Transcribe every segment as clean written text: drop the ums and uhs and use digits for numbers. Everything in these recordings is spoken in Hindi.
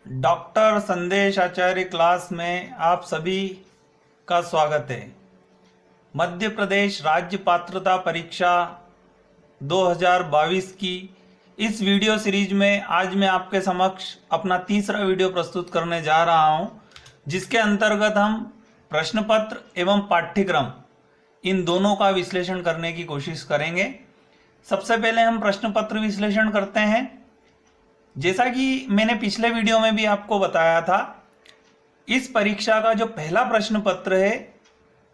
डॉक्टर संदेश आचार्य क्लास में आप सभी का स्वागत है। मध्य प्रदेश राज्य पात्रता परीक्षा 2022 की इस वीडियो सीरीज में आज मैं आपके समक्ष अपना तीसरा वीडियो प्रस्तुत करने जा रहा हूं, जिसके अंतर्गत हम प्रश्न पत्र एवं पाठ्यक्रम इन दोनों का विश्लेषण करने की कोशिश करेंगे। सबसे पहले हम प्रश्न पत्र विश्लेषण करते हैं। जैसा कि मैंने पिछले वीडियो में भी आपको बताया था, इस परीक्षा का जो पहला प्रश्न पत्र है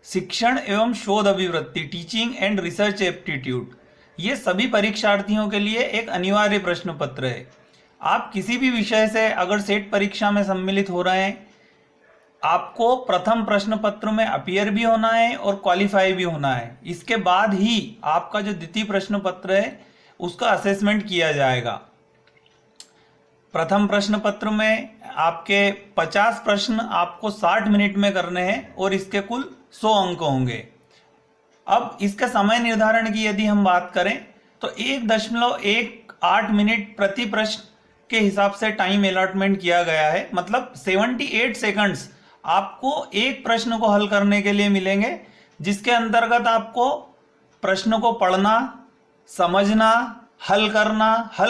शिक्षण एवं शोध अभिवृत्ति टीचिंग एंड रिसर्च एप्टीट्यूड, ये सभी परीक्षार्थियों के लिए एक अनिवार्य प्रश्न पत्र है। आप किसी भी विषय से अगर सेट परीक्षा में सम्मिलित हो रहे हैं, आपको प्रथम प्रश्न पत्र में अपीयर भी होना है और क्वालिफाई भी होना है। इसके बाद ही आपका जो द्वितीय प्रश्न पत्र है उसका असेसमेंट किया जाएगा। प्रथम प्रश्न पत्र में आपके 50 प्रश्न आपको 60 मिनट में करने हैं और इसके कुल 100 अंक होंगे। अब इसके समय निर्धारण की यदि हम बात करें तो 1.18 मिनट प्रति प्रश्न के हिसाब से टाइम अलॉटमेंट किया गया है। मतलब 78 सेकंड्स आपको एक प्रश्न को हल करने के लिए मिलेंगे, जिसके अंतर्गत आपको प्रश्न को पढ़ना, समझना, हल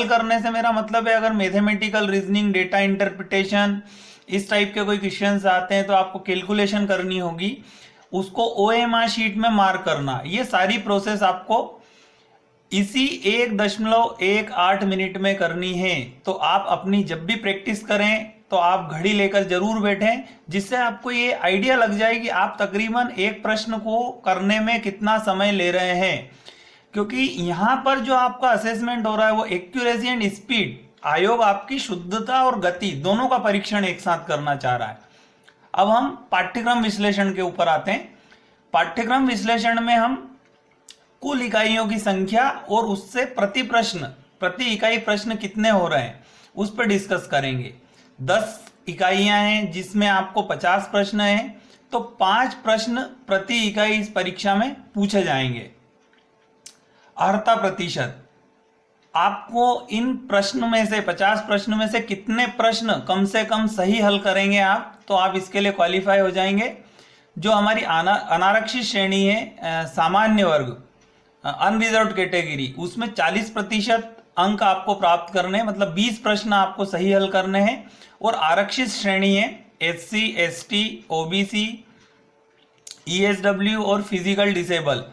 करने से मेरा मतलब है अगर मैथमेटिकल रीजनिंग, डेटा इंटरप्रिटेशन इस टाइप के कोई क्वेश्चंस आते हैं तो आपको कैलकुलेशन करनी होगी, उसको OMR शीट में मार्क करना। ये सारी प्रोसेस आपको इसी 1.18 मिनट में करनी है। तो आप अपनी जब भी प्रैक्टिस करें तो आप घड़ी लेकर जरूर बैठें, जिससे आपको ये आइडिया लग जाए कि आप तकरीबन एक प्रश्न को करने में कितना समय ले रहे हैं। क्योंकि यहाँ पर जो आपका असेसमेंट हो रहा है वो एक्यूरेसी एंड स्पीड, आयोग आपकी शुद्धता और गति दोनों का परीक्षण एक साथ करना चाह रहा है। अब हम पाठ्यक्रम विश्लेषण के ऊपर आते हैं। पाठ्यक्रम विश्लेषण में हम कुल इकाइयों की संख्या और उससे प्रति इकाई प्रश्न कितने हो रहे हैं उस पर डिस्कस करेंगे। 10 इकाइयां हैं जिसमें आपको 50 प्रश्न हैं, तो 5 प्रश्न प्रति इकाई इस परीक्षा में पूछे जाएंगे। अर्हता प्रतिशत, आपको इन प्रश्न में से 50 प्रश्न में से कितने प्रश्न कम से कम सही हल करेंगे आप, तो आप इसके लिए क्वालिफाई हो जाएंगे। जो हमारी अनारक्षित श्रेणी है, सामान्य वर्ग, अनरिजर्व्ड कैटेगरी, उसमें 40% अंक आपको प्राप्त करने हैं, मतलब 20 प्रश्न आपको सही हल करने हैं। और आरक्षित श्रेणी है SC, ST, OBC, ESW और फिजिकल डिसेबल,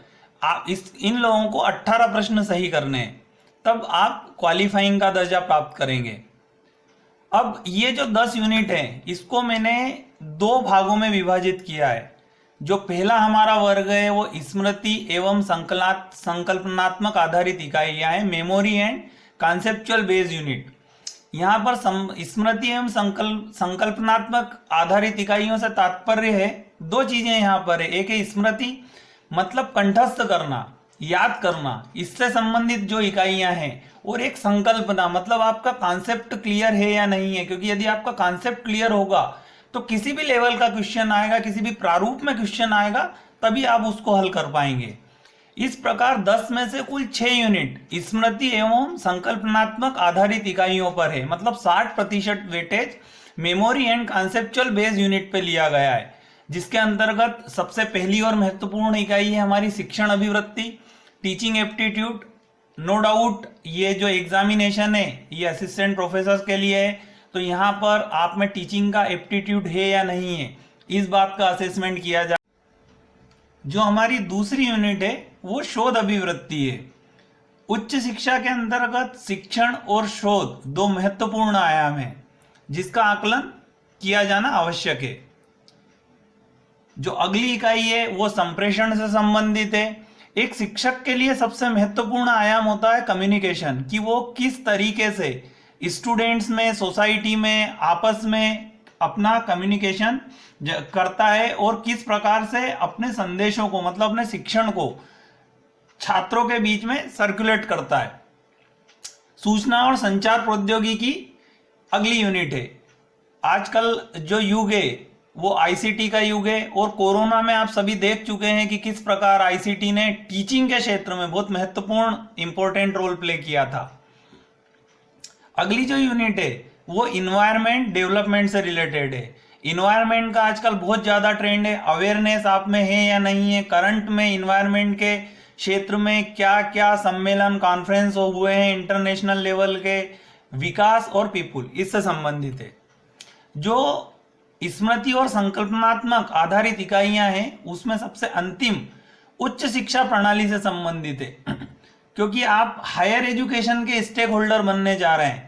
आप इन लोगों को 18 प्रश्न सही करने हैं, तब आप क्वालिफाइंग का दर्जा प्राप्त करेंगे। अब ये जो 10 यूनिट है इसको मैंने 2 भागों में विभाजित किया है। जो पहला हमारा वर्ग है वो स्मृति एवं संकल्पनात्मक आधारित इकाइयां हैं, memory and conceptual based unit. यहाँ पर स्मृति एवं संकल्पनात्मक आधारित इकाइयों से तात्पर्य है 2 चीजें यहाँ पर है। एक है स्मृति, मतलब कंठस्थ करना, याद करना, इससे संबंधित जो इकाइयां हैं, और एक संकल्पना, मतलब आपका कॉन्सेप्ट क्लियर है या नहीं है। क्योंकि यदि आपका कॉन्सेप्ट क्लियर होगा तो किसी भी लेवल का क्वेश्चन आएगा, किसी भी प्रारूप में क्वेश्चन आएगा, तभी आप उसको हल कर पाएंगे। इस प्रकार 10 में से कुल 6 यूनिट स्मृति एवं संकल्पनात्मक आधारित इकाइयों पर है, मतलब 60% weightage memory and conceptual based unit पे लिया गया है। जिसके अंतर्गत सबसे पहली और महत्वपूर्ण इकाई है हमारी शिक्षण अभिवृत्ति, टीचिंग एप्टीट्यूड। नो डाउट ये जो एग्जामिनेशन है ये असिस्टेंट प्रोफेसर के लिए है, तो यहाँ पर आप में टीचिंग का एप्टीट्यूड है या नहीं है, इस बात का असेसमेंट किया जाए। जो हमारी दूसरी यूनिट है वो शोध अभिवृत्ति है। उच्च शिक्षा के अंतर्गत शिक्षण और शोध 2 महत्वपूर्ण आयाम है जिसका आकलन किया जाना आवश्यक है। जो अगली इकाई है वो संप्रेषण से संबंधित है। एक शिक्षक के लिए सबसे महत्वपूर्ण आयाम होता है कम्युनिकेशन, कि वो किस तरीके से स्टूडेंट्स में, सोसाइटी में, आपस में अपना कम्युनिकेशन करता है और किस प्रकार से अपने संदेशों को, मतलब अपने शिक्षण को छात्रों के बीच में सर्कुलेट करता है। सूचना और संचार प्रौद्योगिकी अगली यूनिट है। आजकल जो युग है वो ICT का युग है, और कोरोना में आप सभी देख चुके हैं कि किस प्रकार ICT ने टीचिंग के क्षेत्र में बहुत महत्वपूर्ण इंपॉर्टेंट रोल प्ले किया था। अगली जो यूनिट है वो इन्वायरमेंट डेवलपमेंट से रिलेटेड है। इन्वायरमेंट का आजकल बहुत ज़्यादा ट्रेंड है, अवेयरनेस आप में है या नहीं है, करंट में इन्वायरमेंट के क्षेत्र में क्या क्या सम्मेलन कॉन्फ्रेंस हुए हैं इंटरनेशनल लेवल के, विकास और पीपुल इससे संबंधित है। जो स्मृति और संकल्पनात्मक आधारित इकाइयां हैं उसमें सबसे अंतिम उच्च शिक्षा प्रणाली से संबंधित है क्योंकि आप हायर एजुकेशन के स्टेक होल्डर बनने जा रहे हैं।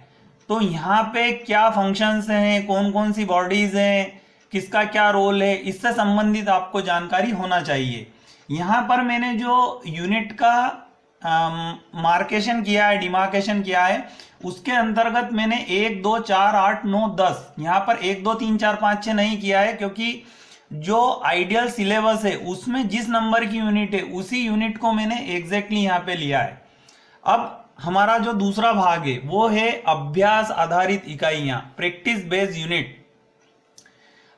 तो यहाँ पे क्या फंक्शंस हैं, कौन कौन सी बॉडीज हैं, किसका क्या रोल है, इससे संबंधित आपको जानकारी होना चाहिए। यहाँ पर मैंने जो यूनिट का मार्केशन किया है, डिमार्केशन किया है, उसके अंतर्गत मैंने 1 2 4 8 9 10 यहाँ पर 1 2 3 4 5 6 नहीं किया है क्योंकि जो आइडियल सिलेबस है उसमें जिस नंबर की यूनिट है उसी यूनिट को मैंने एग्जैक्टली यहाँ पे लिया है। अब हमारा जो दूसरा भाग है वो है अभ्यास आधारित इकाइयां, प्रैक्टिस बेस्ड यूनिट।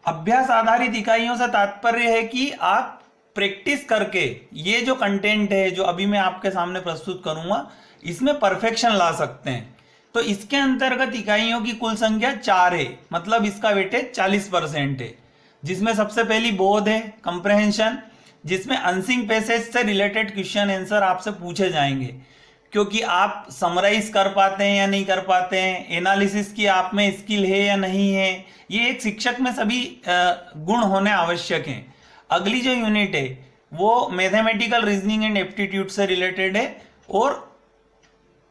अभ्यास आधारित इकाइयों से तात्पर्य है कि आप प्रैक्टिस करके ये जो कंटेंट है जो अभी मैं आपके सामने प्रस्तुत करूंगा इसमें परफेक्शन ला सकते हैं। तो इसके अंतर्गत इकाइयों की कुल संख्या 4 है, मतलब इसका वेटेज 40% है, जिसमें सबसे पहली बोध है, कंप्रहेंशन, जिसमें अनसिंग पैसेज से रिलेटेड क्वेश्चन आंसर आपसे पूछे जाएंगे क्योंकि आप समराइज कर पाते हैं या नहीं कर पाते हैं, एनालिसिस की आप में स्किल है या नहीं है, ये एक शिक्षक में सभी गुण होने आवश्यक हैं। अगली जो यूनिट है वो मैथमेटिकल रीजनिंग एंड एप्टीट्यूड से रिलेटेड है और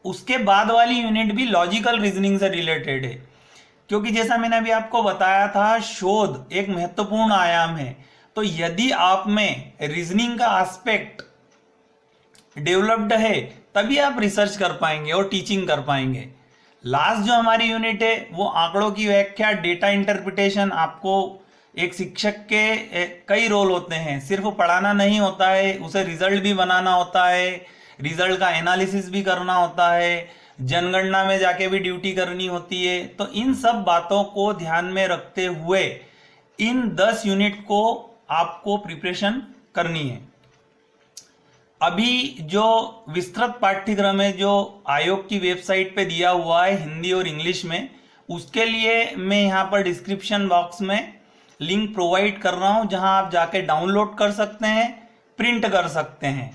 उसके बाद वाली यूनिट भी लॉजिकल रीजनिंग से रिलेटेड है क्योंकि जैसा मैंने अभी आपको बताया था शोध एक महत्वपूर्ण आयाम है। तो यदि आप में रीजनिंग का एस्पेक्ट डेवलप्ड है तभी आप रिसर्च कर पाएंगे और टीचिंग कर पाएंगे। लास्ट जो हमारी यूनिट है वो आंकड़ों की व्याख्या, डेटा इंटरप्रिटेशन। आपको एक शिक्षक के कई रोल होते हैं, सिर्फ पढ़ाना नहीं होता है, उसे रिजल्ट भी बनाना होता है, रिजल्ट का एनालिसिस भी करना होता है, जनगणना में जाके भी ड्यूटी करनी होती है। तो इन सब बातों को ध्यान में रखते हुए इन 10 यूनिट को आपको प्रिपरेशन करनी है। अभी जो विस्तृत पाठ्यक्रम है जो आयोग की वेबसाइट पे दिया हुआ है हिंदी और इंग्लिश में, उसके लिए मैं यहाँ पर डिस्क्रिप्शन बॉक्स में लिंक प्रोवाइड कर रहा हूँ जहाँ आप जाके डाउनलोड कर सकते हैं, प्रिंट कर सकते हैं।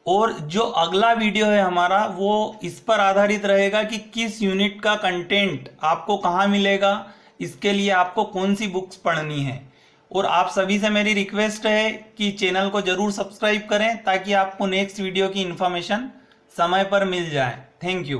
और जो अगला वीडियो है हमारा वो इस पर आधारित रहेगा कि किस यूनिट का कंटेंट आपको कहाँ मिलेगा, इसके लिए आपको कौन सी बुक्स पढ़नी है। और आप सभी से मेरी रिक्वेस्ट है कि चैनल को जरूर सब्सक्राइब करें ताकि आपको नेक्स्ट वीडियो की इन्फॉर्मेशन समय पर मिल जाए। Thank you.